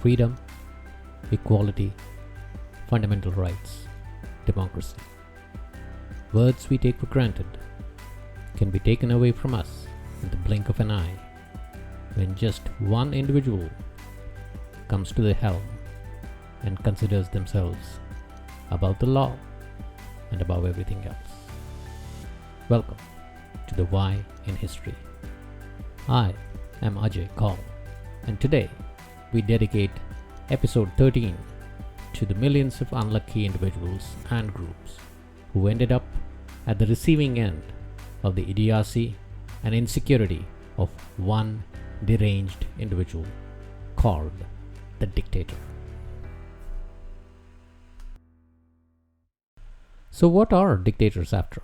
freedom, equality, fundamental rights, democracy. Words we take for granted can be taken away from us in the blink of an eye when just one individual comes to the helm and considers themselves above the law and above everything else. Welcome to the Why in History. I am Ajay Kaul, and today we dedicate episode 13 to the millions of unlucky individuals and groups who ended up at the receiving end of the idiocy and insecurity of one deranged individual called the dictator. So what are dictators after?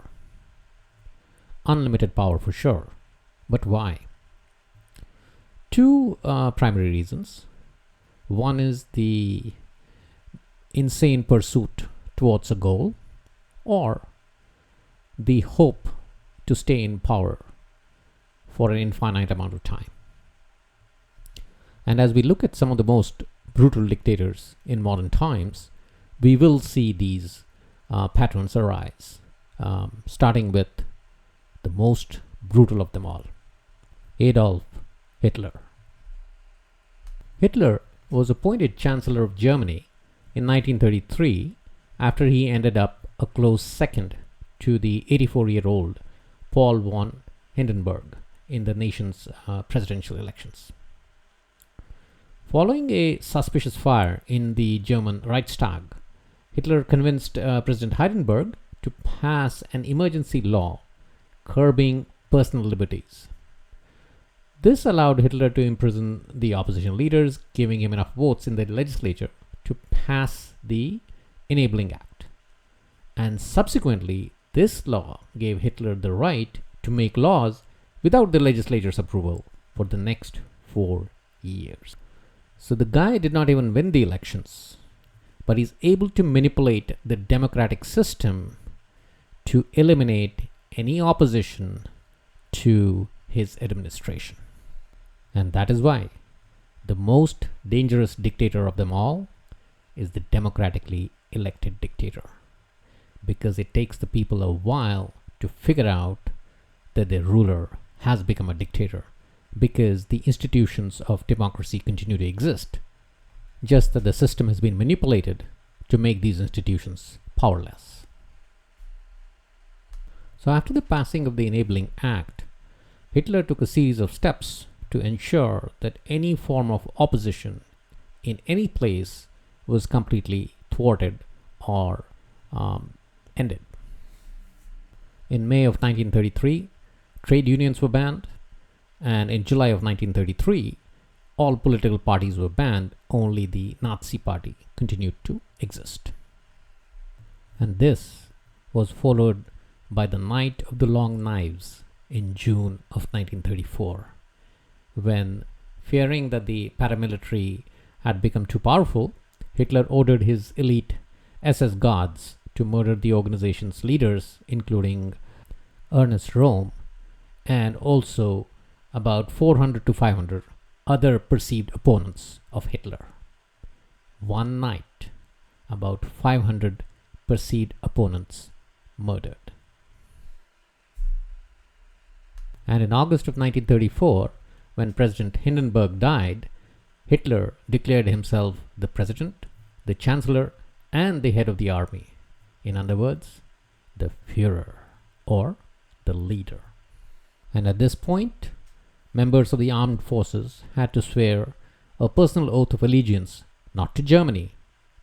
Unlimited power for sure, but why? Two primary reasons. One is the insane pursuit towards a goal, or the hope to stay in power for an infinite amount of time. And as we look at some of the most brutal dictators in modern times, we will see these patterns arise, starting with the most brutal of them all, Adolf Hitler. Hitler was appointed Chancellor of Germany in 1933 after he ended up a close second to the 84-year-old Paul von Hindenburg in the nation's presidential elections. Following a suspicious fire in the German Reichstag, Hitler convinced President Hindenburg to pass an emergency law curbing personal liberties. This allowed Hitler to imprison the opposition leaders, giving him enough votes in the legislature to pass the Enabling Act. And subsequently, this law gave Hitler the right to make laws without the legislature's approval for the next 4 years. So the guy did not even win the elections, but he's able to manipulate the democratic system to eliminate any opposition to his administration. And that is why the most dangerous dictator of them all is the democratically elected dictator, because it takes the people a while to figure out that their ruler has become a dictator, because the institutions of democracy continue to exist, just that the system has been manipulated to make these institutions powerless. So after the passing of the Enabling Act, Hitler took a series of steps to ensure that any form of opposition in any place was completely thwarted or ended. In May of 1933, trade unions were banned, and in July of 1933, all political parties were banned, only the Nazi Party continued to exist. And this was followed by the Night of the Long Knives in June of 1934, when, fearing that the paramilitary had become too powerful, Hitler ordered his elite SS guards to murder the organization's leaders, including Ernest Röhm, and also about 400 to 500 other perceived opponents of Hitler. One night, about 500 perceived opponents murdered. And in August of 1934, when President Hindenburg died, Hitler declared himself the president, the chancellor, and the head of the army. In other words, the Führer, or the leader. And at this point, members of the armed forces had to swear a personal oath of allegiance not to Germany,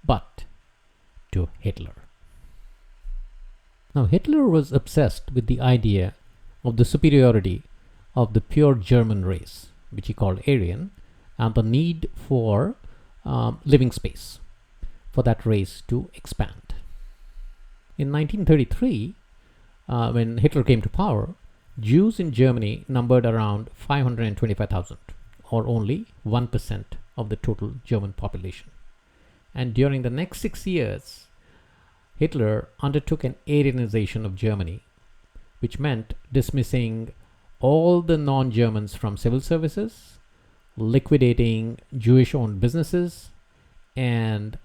but to Hitler. Now, Hitler was obsessed with the idea of the superiority of the pure German race, which he called Aryan, and the need for living space for that race to expand. In 1933, when Hitler came to power, Jews in Germany numbered around 525,000, or only 1% of the total German population. And during the next 6 years, Hitler undertook an Aryanization of Germany, which meant dismissing all the non-Germans from civil services, liquidating Jewish-owned businesses, and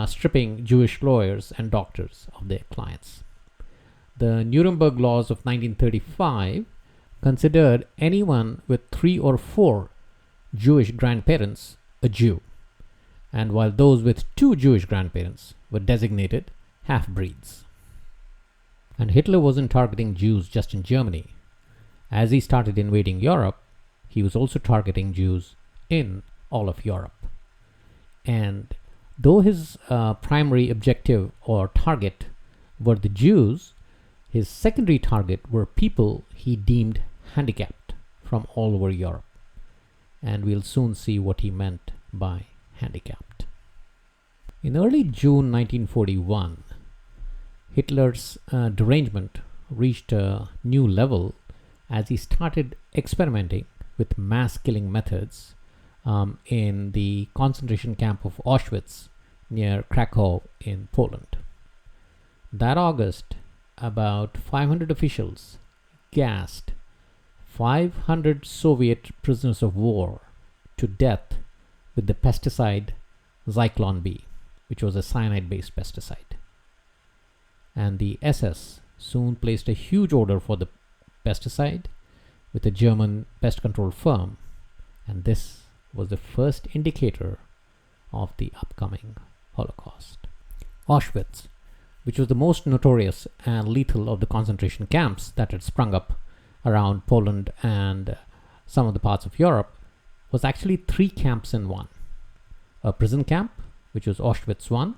stripping Jewish lawyers and doctors of their clients. The Nuremberg laws of 1935 considered anyone with 3 or 4 Jewish grandparents a Jew, and while those with 2 Jewish grandparents were designated half-breeds. And Hitler wasn't targeting Jews just in Germany. As he started invading Europe, he was also targeting Jews in all of Europe. And though his primary objective or target were the Jews, his secondary target were people he deemed handicapped from all over Europe. And we'll soon see what he meant by handicapped. In early June 1941, Hitler's derangement reached a new level as he started experimenting with mass killing methods in the concentration camp of Auschwitz near Krakow in Poland. That August, about 500 officials gassed 500 Soviet prisoners of war to death with the pesticide Zyklon B, which was a cyanide-based pesticide. And the SS soon placed a huge order for the pesticide with a German pest control firm, and this was the first indicator of the upcoming Holocaust. Auschwitz, which was the most notorious and lethal of the concentration camps that had sprung up around Poland and some of the parts of Europe, was actually 3 camps in one. A prison camp, which was Auschwitz I,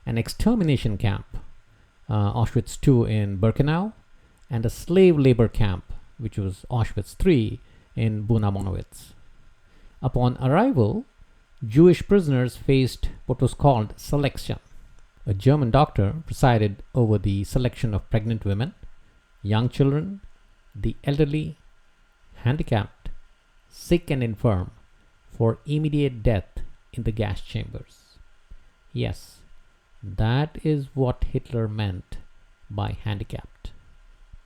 an extermination camp, Auschwitz II in Birkenau, and a slave labor camp, which was Auschwitz III in Buna Monowitz. Upon arrival, Jewish prisoners faced what was called selection. A German doctor presided over the selection of pregnant women, young children, the elderly, handicapped, sick and infirm for immediate death in the gas chambers. Yes, that is what Hitler meant by handicapped.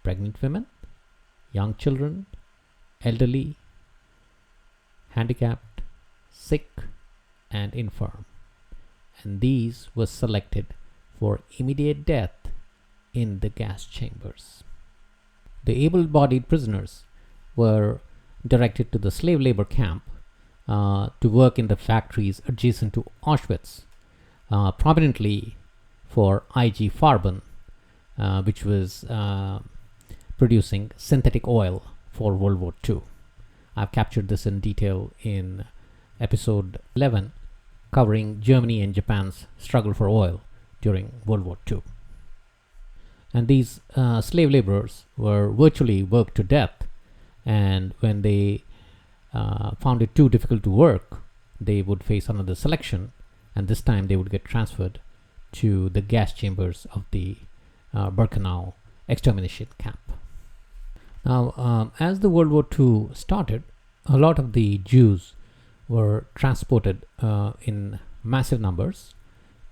Pregnant women, young children, elderly, handicapped, sick, and infirm. And these were selected for immediate death in the gas chambers. The able-bodied prisoners were directed to the slave labor camp to work in the factories adjacent to Auschwitz, prominently for IG Farben, which was producing synthetic oil for World War II. I've captured this in detail in episode 11, covering Germany and Japan's struggle for oil during World War II. And these slave laborers were virtually worked to death, and when they found it too difficult to work, they would face another selection, and this time they would get transferred to the gas chambers of the Birkenau extermination camp. Now, as the World War II started, a lot of the Jews were transported in massive numbers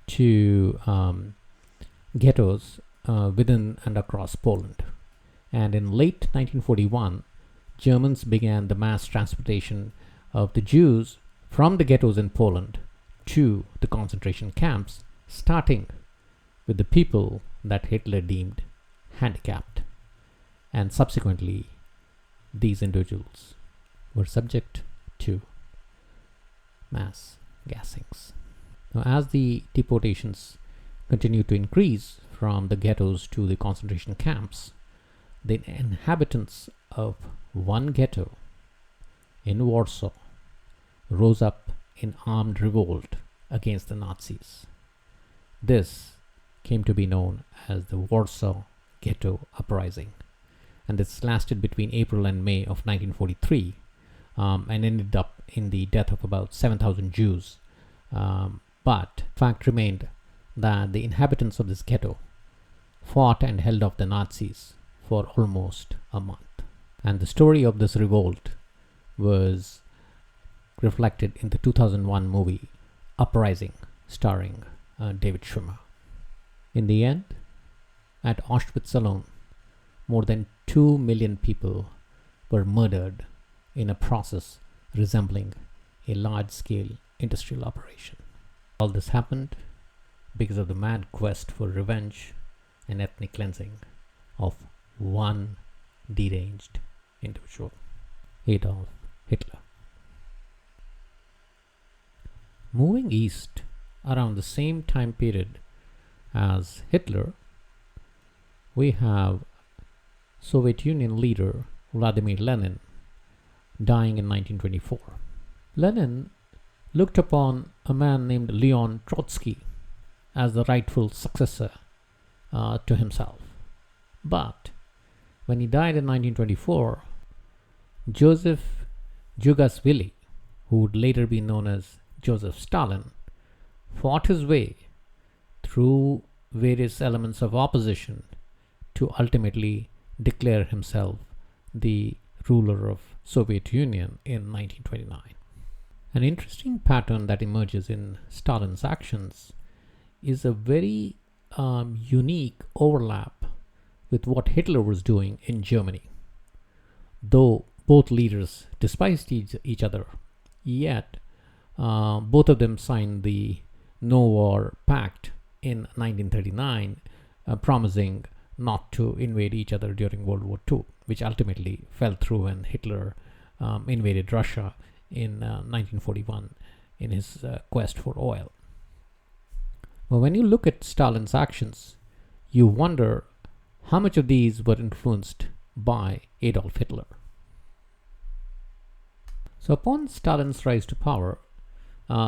to ghettos within and across Poland. And in late 1941, Germans began the mass transportation of the Jews from the ghettos in Poland to the concentration camps, starting with the people that Hitler deemed handicapped. And subsequently, these individuals were subject to mass gassings. Now, as the deportations continued to increase from the ghettos to the concentration camps, the inhabitants of one ghetto in Warsaw rose up in armed revolt against the Nazis. This came to be known as the Warsaw Ghetto Uprising, and this lasted between April and May of 1943 and ended up in the death of about 7,000 Jews. But fact remained that the inhabitants of this ghetto fought and held off the Nazis for almost a month. And the story of this revolt was reflected in the 2001 movie Uprising, starring David Schwimmer. In the end, at Auschwitz alone, more than 2 million people were murdered in a process resembling a large-scale industrial operation. All this happened because of the mad quest for revenge and ethnic cleansing of one deranged individual, Adolf Hitler. Moving east around the same time period as Hitler, we have Soviet Union leader Vladimir Lenin dying in 1924. Lenin looked upon a man named Leon Trotsky as the rightful successor to himself. But when he died in 1924, Joseph Jugasvili, who would later be known as Joseph Stalin, fought his way through various elements of opposition to ultimately declare himself the ruler of Soviet Union in 1929. An interesting pattern that emerges in Stalin's actions is a very unique overlap with what Hitler was doing in Germany. Though both leaders despised each other, yet both of them signed the No War Pact in 1939, promising not to invade each other during World War II, which ultimately fell through when Hitler invaded Russia in 1941 in his quest for oil. Well, when you look at Stalin's actions, you wonder how much of these were influenced by Adolf Hitler. So upon Stalin's rise to power,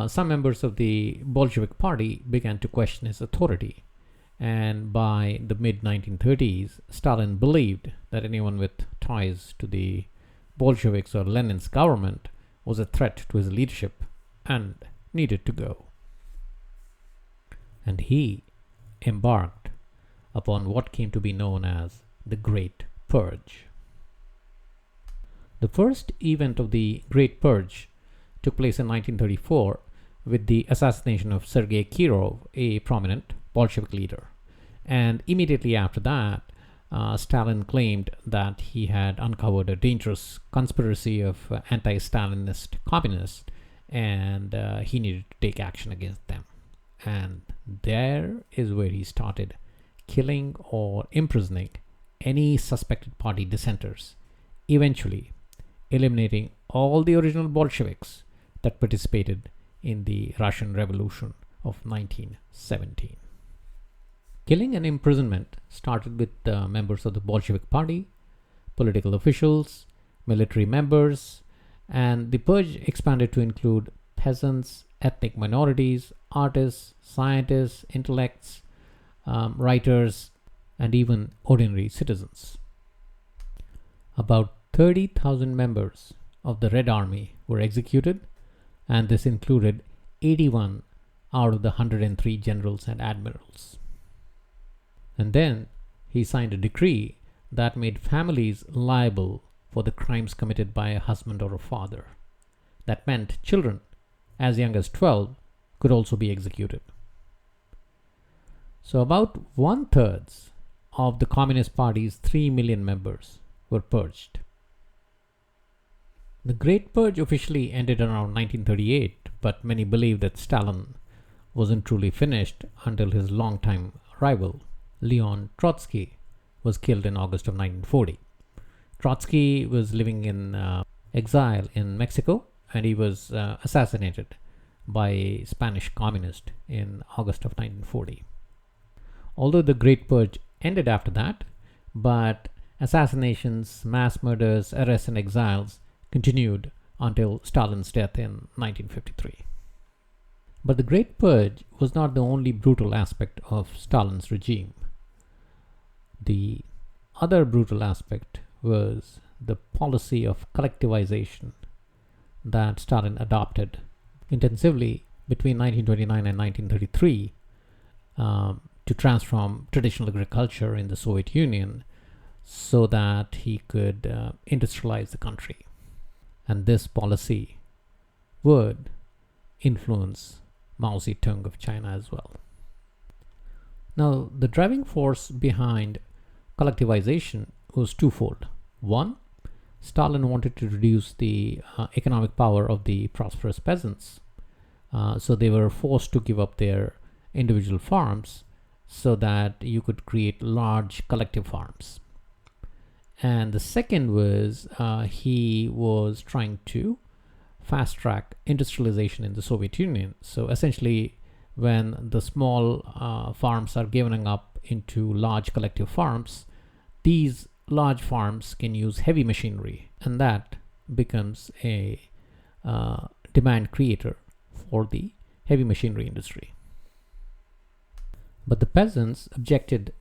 some members of the Bolshevik Party began to question his authority, and by the mid-1930s, Stalin believed that anyone with ties to the Bolsheviks or Lenin's government was a threat to his leadership and needed to go. And he embarked upon what came to be known as the Great Purge. The first event of the Great Purge took place in 1934 with the assassination of Sergei Kirov, a prominent Bolshevik leader. And immediately after that, Stalin claimed that he had uncovered a dangerous conspiracy of anti-Stalinist communists, and he needed to take action against them. And there is where he started killing or imprisoning any suspected party dissenters, eventually eliminating all the original Bolsheviks that participated in the Russian Revolution of 1917. Killing and imprisonment started with members of the Bolshevik Party, political officials, military members, and the purge expanded to include peasants, ethnic minorities, artists, scientists, intellects, writers, and even ordinary citizens. About 30,000 members of the Red Army were executed, and this included 81 out of the 103 generals and admirals. And then he signed a decree that made families liable for the crimes committed by a husband or a father. That meant children as young as 12 could also be executed. So about 1/3 of the Communist Party's 3 million members were purged. The Great Purge officially ended around 1938, but many believe that Stalin wasn't truly finished until his longtime rival, Leon Trotsky, was killed in August of 1940. Trotsky was living in exile in Mexico, and he was assassinated by a Spanish communist in August of 1940. Although the Great Purge ended after that, but assassinations, mass murders, arrests, and exiles continued until Stalin's death in 1953. But the Great Purge was not the only brutal aspect of Stalin's regime. The other brutal aspect was the policy of collectivization that Stalin adopted intensively between 1929 and 1933 to transform traditional agriculture in the Soviet Union so that he could industrialize the country. And this policy would influence Mao Zedong of China as well. Now, the driving force behind collectivization was twofold. One Stalin wanted to reduce the economic power of the prosperous peasants. So they were forced to give up their individual farms so that you could create large collective farms. And the second was he was trying to fast track industrialization in the Soviet Union. So essentially, when the small farms are given up into large collective farms, these large farms can use heavy machinery, and that becomes a demand creator for the heavy machinery industry. But the peasants objected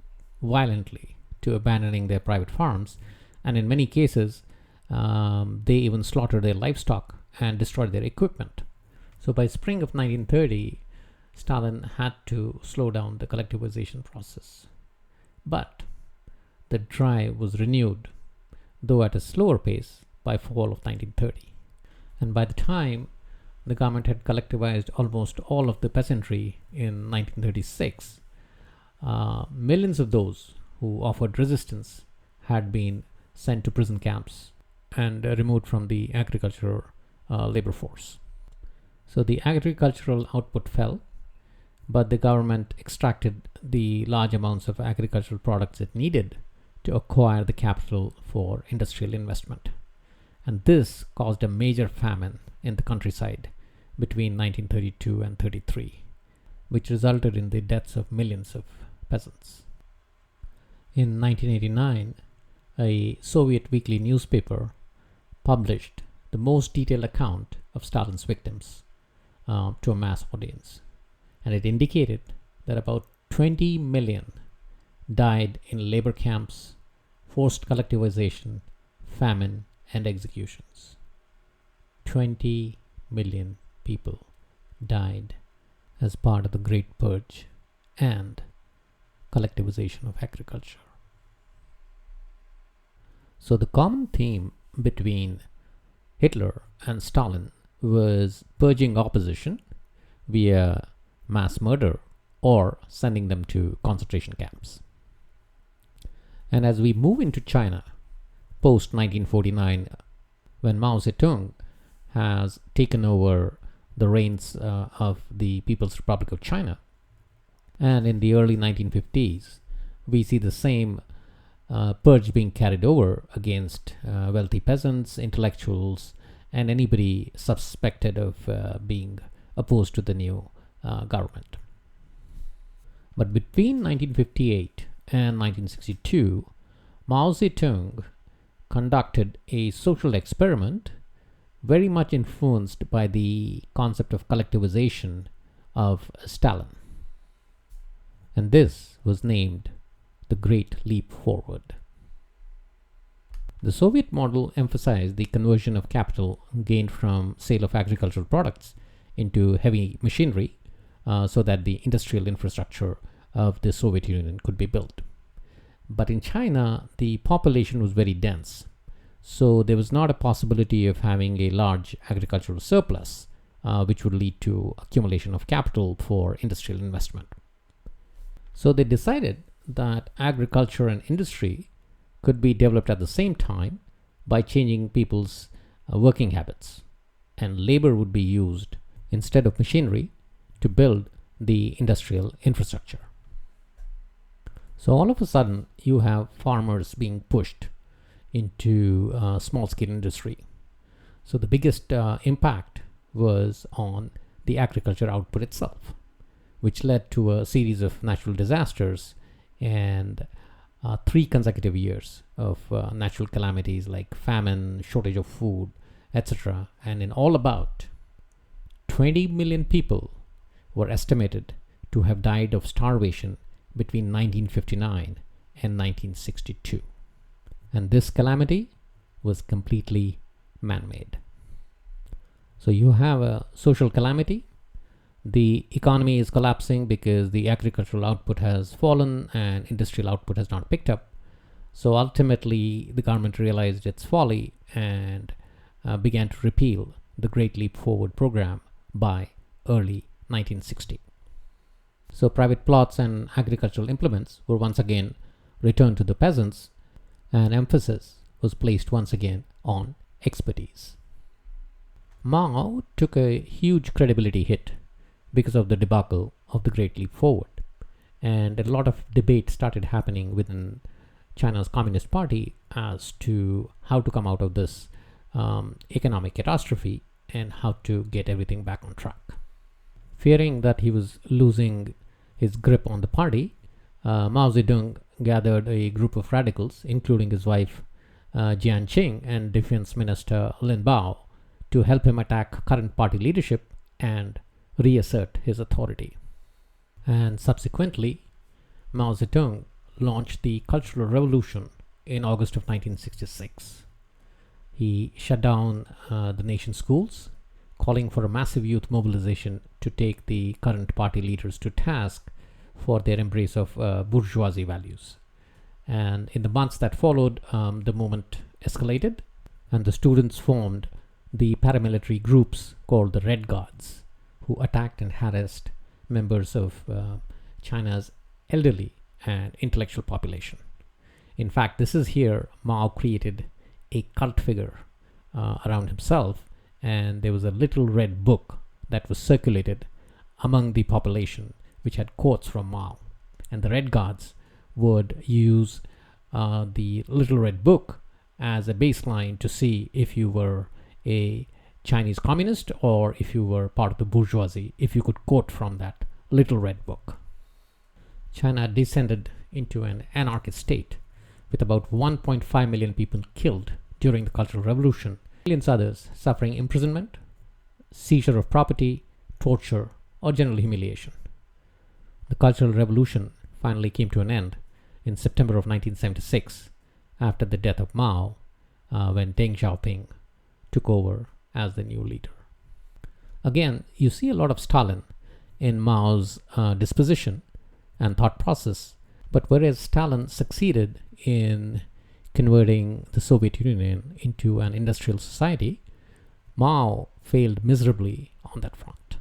violently to abandoning their private farms, and in many cases, they even slaughtered their livestock and destroyed their equipment. So by spring of 1930, Stalin had to slow down the collectivization process. But the drive was renewed, though at a slower pace, by fall of 1930. And by the time the government had collectivized almost all of the peasantry in 1936, millions of those who offered resistance had been sent to prison camps and removed from the agricultural labor force. So the agricultural output fell, but the government extracted the large amounts of agricultural products it needed to acquire the capital for industrial investment. And this caused a major famine in the countryside between 1932 and 33, which resulted in the deaths of millions of peasants. In 1989, a Soviet weekly newspaper published the most detailed account of Stalin's victims to a mass audience. And it indicated that about 20 million died in labor camps, forced collectivization, famine, and executions. 20 million people died as part of the Great Purge and collectivization of agriculture. So the common theme between Hitler and Stalin was purging opposition via mass murder or sending them to concentration camps. And as we move into China, post 1949, when Mao Zedong has taken over the reins of the People's Republic of China, and in the early 1950s, we see the same purge being carried over against wealthy peasants, intellectuals, and anybody suspected of being opposed to the new government. But between 1958 and 1962, Mao Zedong conducted a social experiment very much influenced by the concept of collectivization of Stalin. And this was named the Great Leap Forward. The Soviet model emphasized the conversion of capital gained from sale of agricultural products into heavy machinery so that the industrial infrastructure of the Soviet Union could be built. But in China, the population was very dense, so there was not a possibility of having a large agricultural surplus, which would lead to accumulation of capital for industrial investment. So they decided that agriculture and industry could be developed at the same time by changing people's working habits, and labor would be used instead of machinery to build the industrial infrastructure. So all of a sudden, you have farmers being pushed into small-scale industry. So the biggest impact was on the agriculture output itself, which led to a series of natural disasters and 3 consecutive years of natural calamities like famine, shortage of food, etc. And in all, about 20 million people were estimated to have died of starvation between 1959 and 1962. And this calamity was completely man-made. So you have a social calamity. The economy is collapsing because the agricultural output has fallen and industrial output has not picked up. So ultimately, the government realized its folly and began to repeal the Great Leap Forward program by early 1960. So private plots and agricultural implements were once again returned to the peasants, and emphasis was placed once again on expertise. Mao took a huge credibility hit because of the debacle of the Great Leap Forward, and a lot of debate started happening within China's Communist Party as to how to come out of this economic catastrophe and how to get everything back on track. Fearing that he was losing his grip on the party, Mao Zedong gathered a group of radicals, including his wife Jian Qing and Defense Minister Lin Bao, to help him attack current party leadership and reassert his authority. And subsequently, Mao Zedong launched the Cultural Revolution in August of 1966. He shut down the nation's schools, calling for a massive youth mobilization to take the current party leaders to task for their embrace of bourgeoisie values. And in the months that followed, the movement escalated, and the students formed the paramilitary groups called the Red Guards, who attacked and harassed members of China's elderly and intellectual population. In fact, this is here Mao created a cult figure around himself, and there was a little red book that was circulated among the population which had quotes from Mao. And the Red Guards would use the little red book as a baseline to see if you were a Chinese communist or if you were part of the bourgeoisie, if you could quote from that little red book. China descended into an anarchist state with about 1.5 million people killed during the Cultural Revolution, millions others suffering imprisonment, seizure of property, torture, or general humiliation. The Cultural Revolution finally came to an end in September of 1976 after the death of Mao, when Deng Xiaoping took over as the new leader. Again, you see a lot of Stalin in Mao's disposition and thought process, but whereas Stalin succeeded in converting the Soviet Union into an industrial society, Mao failed miserably on that front.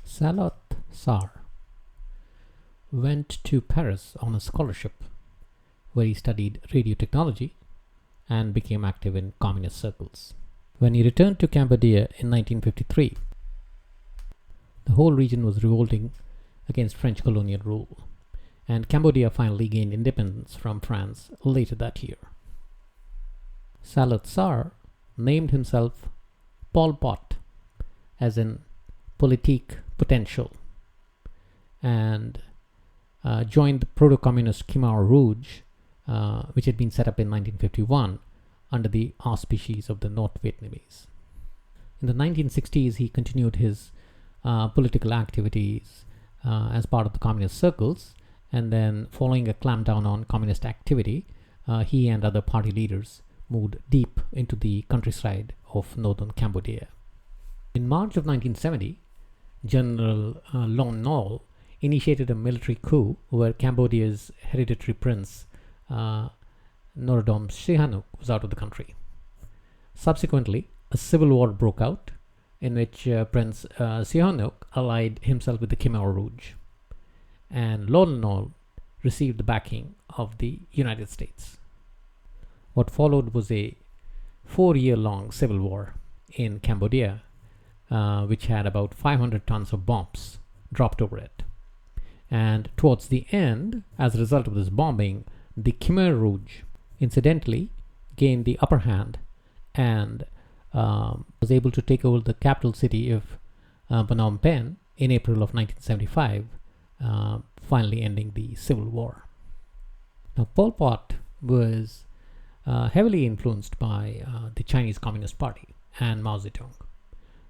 Salat Sar went to Paris on a scholarship where he studied radio technology and became active in communist circles. When he returned to Cambodia in 1953, the whole region was revolting against French colonial rule, and Cambodia finally gained independence from France later that year. Salat Sar named himself Pol Pot, as in politique potential, and joined the proto-communist Khmer Rouge, which had been set up in 1951 under the auspices of the North Vietnamese. In the 1960s, he continued his political activities as part of the communist circles, and then following a clampdown on communist activity, he and other party leaders moved deep into the countryside of northern Cambodia. In March of 1970, General Lon Nol initiated a military coup where Cambodia's hereditary prince Norodom Sihanouk was out of the country. Subsequently, a civil war broke out in which Prince Sihanouk allied himself with the Khmer Rouge, and Lon Nol received the backing of the United States. What followed was a 4-year-long civil war in Cambodia, which had about 500 tons of bombs dropped over it. And towards the end, as a result of this bombing, the Khmer Rouge incidentally gained the upper hand and was able to take over the capital city of Phnom Penh in April of 1975, finally ending the civil war. Now, Pol Pot was heavily influenced by the Chinese Communist Party and Mao Zedong.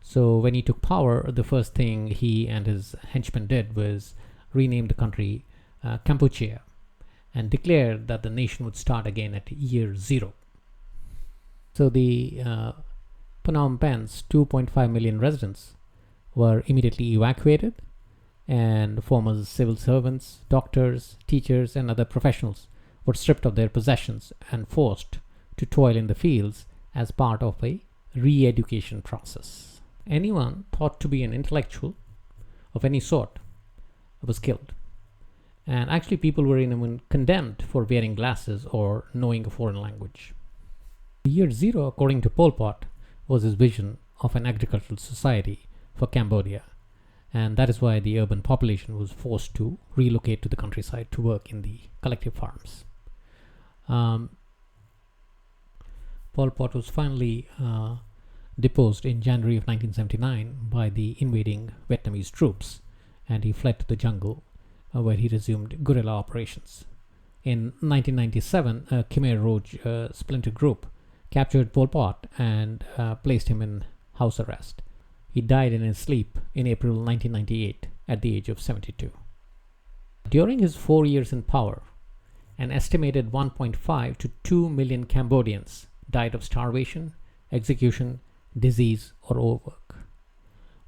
So when he took power, the first thing he and his henchmen did was rename the country Kampuchea and declared that the nation would start again at year 0. So the Phnom Penh's 2.5 million residents were immediately evacuated, and former civil servants, doctors, teachers, and other professionals were stripped of their possessions and forced to toil in the fields as part of a re-education process. Anyone thought to be an intellectual of any sort was killed, And actually, people were even condemned for wearing glasses or knowing a foreign language. Year zero, according to Pol Pot, was his vision of an agricultural society for Cambodia. And that is why the urban population was forced to relocate to the countryside to work in the collective farms. Pol Pot was finally deposed in January of 1979 by the invading Vietnamese troops, and he fled to the jungle where he resumed guerrilla operations. In 1997, a Khmer Rouge splinter group captured Pol Pot and placed him in house arrest. He died in his sleep in April 1998 at the age of 72. During his 4 years in power, an estimated 1.5 to 2 million Cambodians died of starvation, execution, disease, or overwork.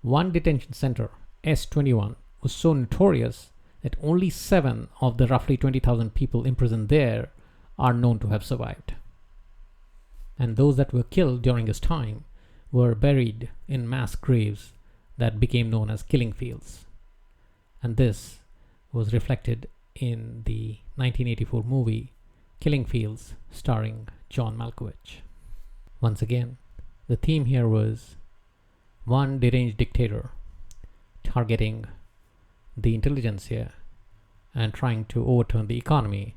One detention center, S21, was so notorious that only 7 of the roughly 20,000 people imprisoned there are known to have survived. And those that were killed during his time were buried in mass graves that became known as killing fields. And this was reflected in the 1984 movie Killing Fields, starring John Malkovich. Once again, the theme here was one deranged dictator targeting the intelligentsia and trying to overturn the economy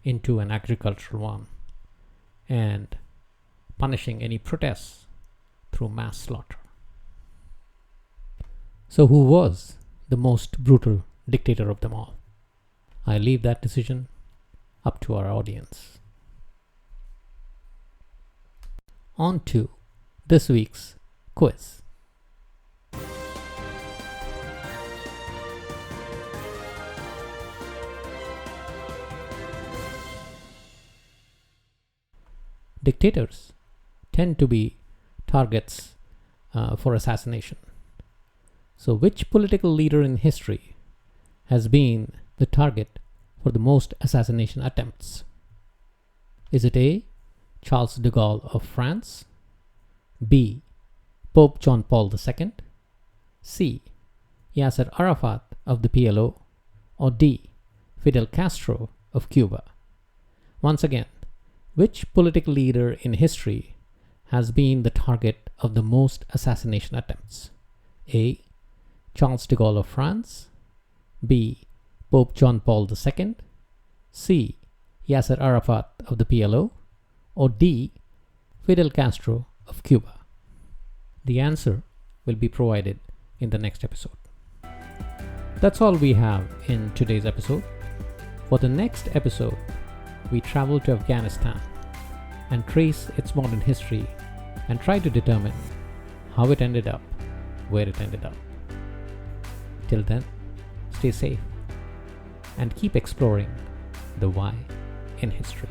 into an agricultural one, and punishing any protests through mass slaughter. So who was the most brutal dictator of them all? I leave that decision up to our audience. On to this week's quiz. Dictators tend to be targets for assassination. So which political leader in history has been the target for the most assassination attempts? Is it A, Charles de Gaulle of France, B, Pope John Paul II, C, Yasser Arafat of the PLO, or D, Fidel Castro of Cuba? Once again, which political leader in history has been the target of the most assassination attempts? A, Charles de Gaulle of France, B, Pope John Paul II, C, Yasser Arafat of the PLO, or D, Fidel Castro of Cuba? The answer will be provided in the next episode. That's all we have in today's episode. For the next episode, we travel to Afghanistan and trace its modern history and try to determine how it ended up where it ended up. Till then, stay safe and keep exploring the why in history.